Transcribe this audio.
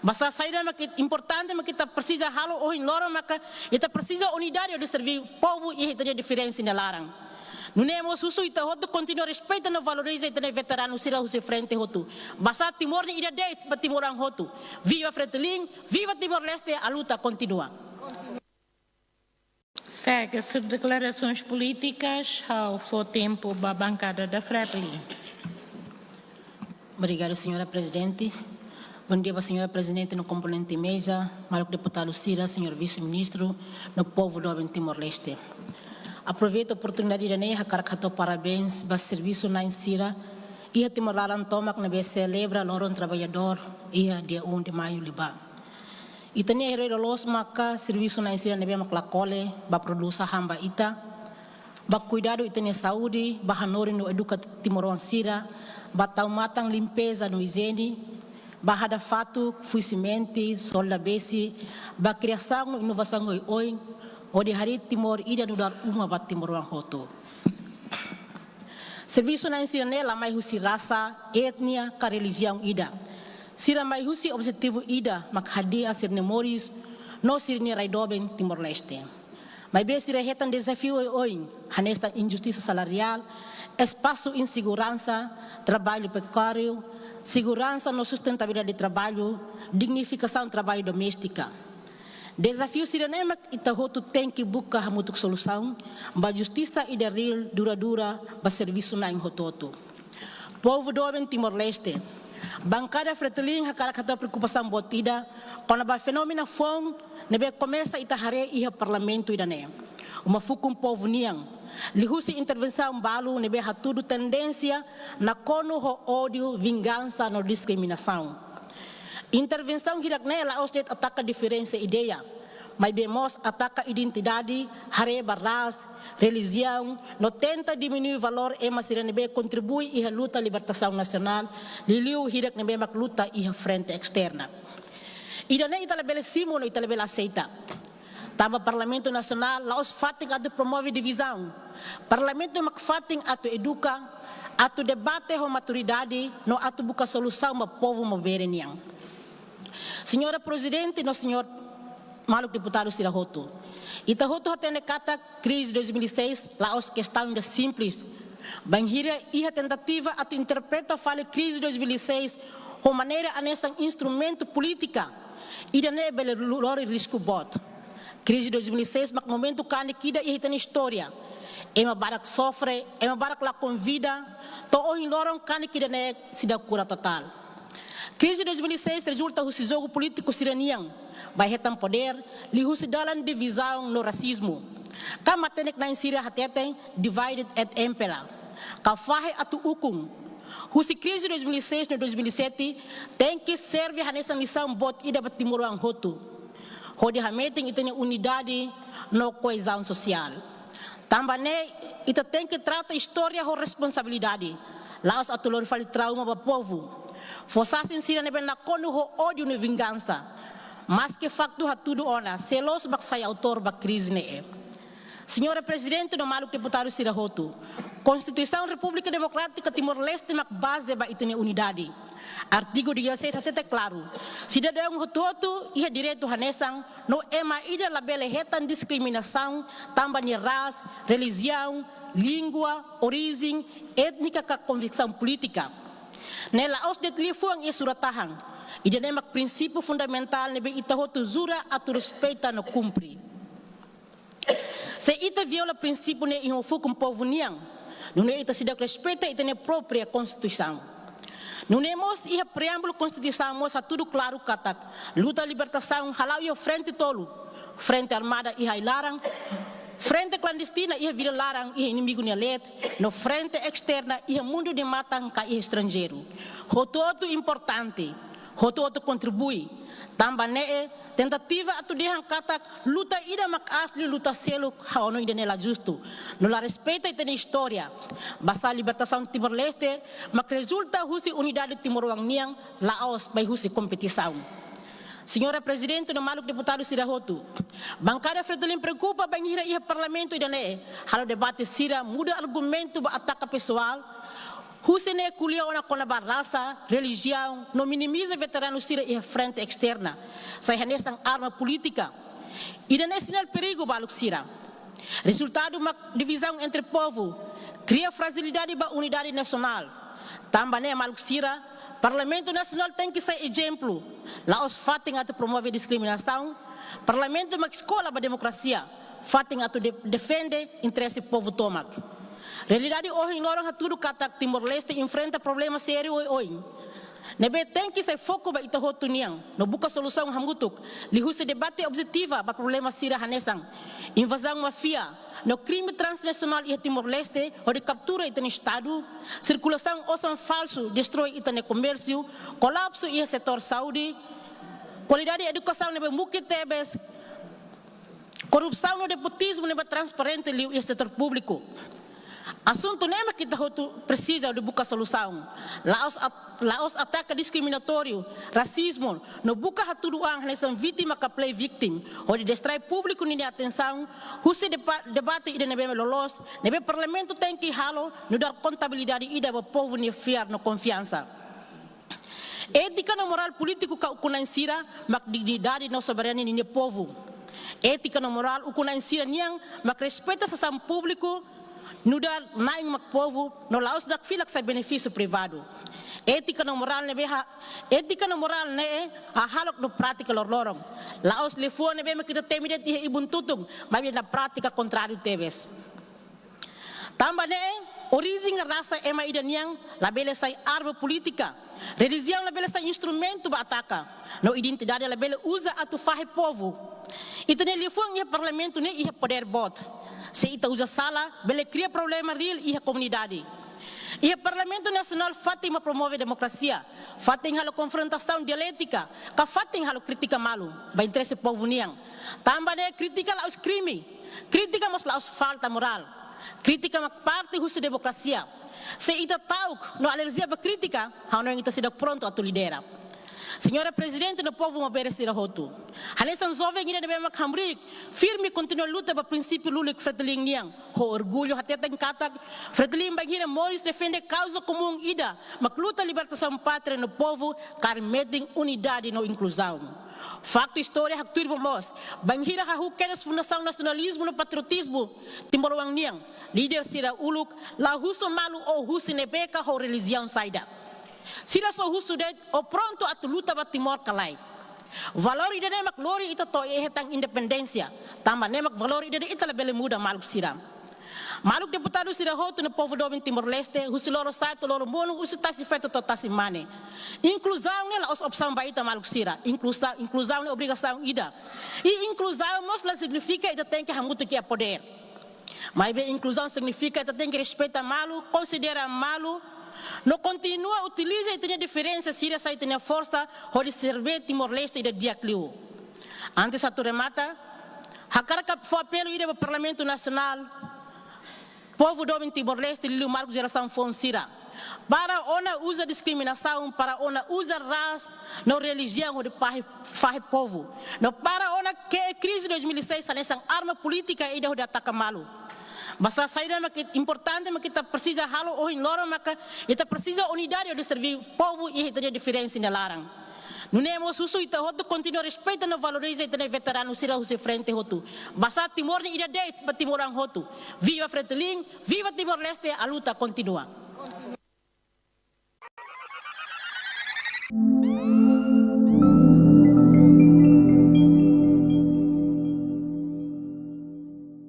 Basta saída importante, mas kita precisa halo oh em loro, mas kita precisa unidade de servir o povo e tem diferença na larang. Não é mais uso ita hotu continua respeitando valoriza ita veterano sira usi frente hotu. Basta Timor ni ida date pa Timorang hotu. Viva Fretilin, viva Timor-Leste, a luta continua. Segue-se declarações políticas ao for tempo da bancada da Fretilin. Obrigada, senhora Presidente. Bom dia, senhora Presidente, no componente mesa, Maluco Deputado Cira, senhor Vice-Ministro, no povo do Timor-Leste. Aproveito a oportunidade de neha carcato parabéns para o serviço na Cira e a Timor-Laran Tomac na celebra Loron Trabalhador e a dia 1 de maio liba. E também a los maca serviço na Cira na bema clacole para produzir hamba ita, para cuidado e ter saúde, para hanori no educa Timoron Cira, para taumatang limpeza no higiene, para dar fato, fuizimente, solda besi, para criação e inovação oi onde hari Timor ida nudar uma bat Timor wang hoto. Serviço na ensina nela mai husi rasa, etnia, ka religião ida. Sira mai husi objetivo ida makhadi asir nemoris no sirni raidoben Timor-Leste. Mai be sira hetan desafio oi hanesta injustiça salarial, espaço insegurança, trabalho precário, segurança no sustentabilidade de trabalho, dignificação do trabalho doméstica. Desafio sirenemak itahotu tem que buscar mutuk solução, ba justiça e de real duradoura ba serviço na hototo. Povo do Timor-Leste, bancada Fretilin hakara kata preocupação botida, quando ba fenomena fome, nebe começa itahare iha parlamento idane. Uma fukum povo niang, lihusi intervenção balu nebe hatudo tendência na kono ho ódio, vingança no discriminação. Intervenção hirak nela osdet ataca diferença ideia, mas bemos ataca identidade, hareba ras, religião, no tenta diminuir o valor e mas nebe contribui e a luta libertação nacional, liliu hirak nebe mak luta e a frente externa. Idane italabela simo no italabela aceita. Tama Parlamento Nacional, laos fating atu promove divisão. Parlamento mak fating atu educa, atu debate ho maturidade, no atu buka solução ma povo ma bereniang. Senhora Presidente, no senhor Maluco Deputado Cira Hoto. Itahoto hatene kata crise de 2006, laos questão ainda simples. Banhira e a tentativa atu interpreta fale crise de 2006 com maneira anessa instrumento política e da nebele lori risco bot. Crise de 2006, mas momento cani kida e tem história. Ema barak sofre, ema barak la convida, to o in loron cani kida ne sida cura total. Crise de 2006 resulta do jogo político sireniano, vai retam poder, li husi dalan divisão no racismo. Kama tenek na Síria hateten divided et impera. Ka fahe atu ukum. Husi crise de 2006 no 2007 tem que servir nessa lição bot ida Timor wang hotu. Hodi hameting itene unidade no coesão social. Também ita tem que tratar história com responsabilidade. Laos atulor fali trauma para povo. Fossas em Síria neben na kono ho ódio ne vingança. Mas que facto ha tudo ona, selos bak sai autor ba crise ne. Senhora Presidente do Maluco Deputado Cira Hoto, Constituição República Democrática Timor-Leste mak base ba itene unidade. Artigo 16 até claro. Cidadão hototo e direito hanesang no ema ida labele hetan discriminação, também raça, religião, língua, origem, étnica ka convicção política. Nela os detlifuang e suratahang. Ida nemak prinsípio fundamental nebe itahoto zura atu respeita no cumpri. Se ita viola prinsípio ne ihofu com povo niang, não ita sidak respeita ita ne própria Constituição. Não nemos ia preâmbulo Constituição moça tudo claro katak. Luta libertação halau ia frente tolo, frente armada e hailarang, frente clandestina ia vira larang ia inimigo nelet, no frente externa ia mundo de matang ka ia estrangeiro. Rototo importante, rototo contribui. Também tentativa atu dehan katak luta ida mak asli luta selo haono ida nela justo. No la respeita ita história. Basta libertação Timor-Leste mak resulta husi unidade Timor wang niang laos by husi competição. Senhora Presidente do Maluco Deputado Cira Hoto, bancada Fretilin preocupa bem ir parlamento ida ne. Halo debate Cira muda argumento ba ataca pessoal. Husene kulia ona kona raça, religião, não minimiza veteranos sira e frente externa. Sai hanesang arma política. E nesse sinal perigo baluk sira. Resultado uma divisão entre povo, cria fragilidade da unidade nacional. Também maluk sira, Parlamento Nacional tem que ser exemplo. Lá os fatem a promover discriminação. Parlamento é uma escola para a democracia. Fatem a defender interesse do povo tomac. Realidade hoje nós tudo kata Timor-Leste enfrenta problemas sérios hoje. Nebe tem que ser foco ba ito hotuniang, no buka solução hamutuk, lihu se debate objetiva ba problema sira hanesang, invasão mafia, no crime transnacional e Timor-Leste, o de captura ito no estado, circulação osam falso, destrói ito no comércio, colapso e setor saúde, qualidade de educação nebe mukitebes, corrupção no nepotismo nebe transparente liu e setor público. Assunto nem que precisa de buscar solução. Lá os ataques discriminatórios, racismo, no busca haturuang nessa vítima que play victim, onde distrai público nem atenção, se debate e nebe lolos, nebe parlamento tem que halo, no dar contabilidade e deve povo nem fiar no confiança. Ética no moral político que o insira, mas dignidade no soberania nem povo. Ética no moral o insira niang, mas respeita a ação público. No dar naing mak povo, no laos dak filak sa benefício privado. Ética no moral ne a halok no prática lorong. Laos lefo ne be makita temide ti ibun tutung, mas na prática contrário teves. Tamba ne origem raça é mais idaniang, labele sai arma política. Religião labele sai instrumento ba ataca. No identidade labele usa atu fahe povo. E tene lefo nge parlamento ne ia poder bot. Se ita usa sala, bele cria problema real e a comunidade. E o Parlamento Nacional fatem promove democracia, fatem halo confrontação dialética, que fatem halo crítica malu, ba interesse povo niang. Também crítica aos crimes, crítica mas aos falta moral, crítica mas parte da democracia. Se ita tahu no alergia ba crítica, hano ita sida pronto a tu lidera. Senhora Presidente, no povo uma beresira roto. Hanesan jovem ainda devemos cambric, firme continua a luta para o princípio lulik freteling niang. O orgulho até tem katak, freteling bagira Morris defende causa comum ida, mas luta a libertação pátria no povo, car medem unidade no inclusão. Facto história hak tuir bomos, bangira hahu kedes fundação nacionalismo no patriotismo, Timor-Wang niang, líder sira uluk, la huso malu o husi nebeka ho religião saida. Sila so husudet o pronto at luta ba Timor kalay. Valor ide nemak lori ito to ehetang independência. Tama nemak valor ide ita labele muda maluk sira. Maluk deputado sira hoto no povo do Timor-Leste, husiloro saito loro mono usitasi feto to tasimane. Inclusão nela os opção ba ita maluk sira. Inclusão ne obrigação ida. E inclusão mosla significa ita tem que hamuto que é poder. Mas bem inclusão significa ita tem que respeitar malu, considera malu. Não continua, utiliza e tem diferença, Síria sai tem força, onde serve Timor-Leste e de Diacliu. Antes a remata, a carga foi apelo ir ao Parlamento Nacional, povo do Timor-Leste, Lili Marco Geração Fonsira, para ona usa discriminação, para ona usa raça, não religião, de faz povo. Não para ona que a crise de 2006, nessa arma política e de ataque malo. Basta saída importante mas kita precisa halo oh loro maka kita precisa unidade de servir povo e ter diferença na larang. Não nemos uso ita hoto continua respeita no valoriza ita veterano sira usi frente hoto. Basta Timor ni ida date pa Timorang hoto. Viva Fretilin, viva Timor-Leste, a luta continua.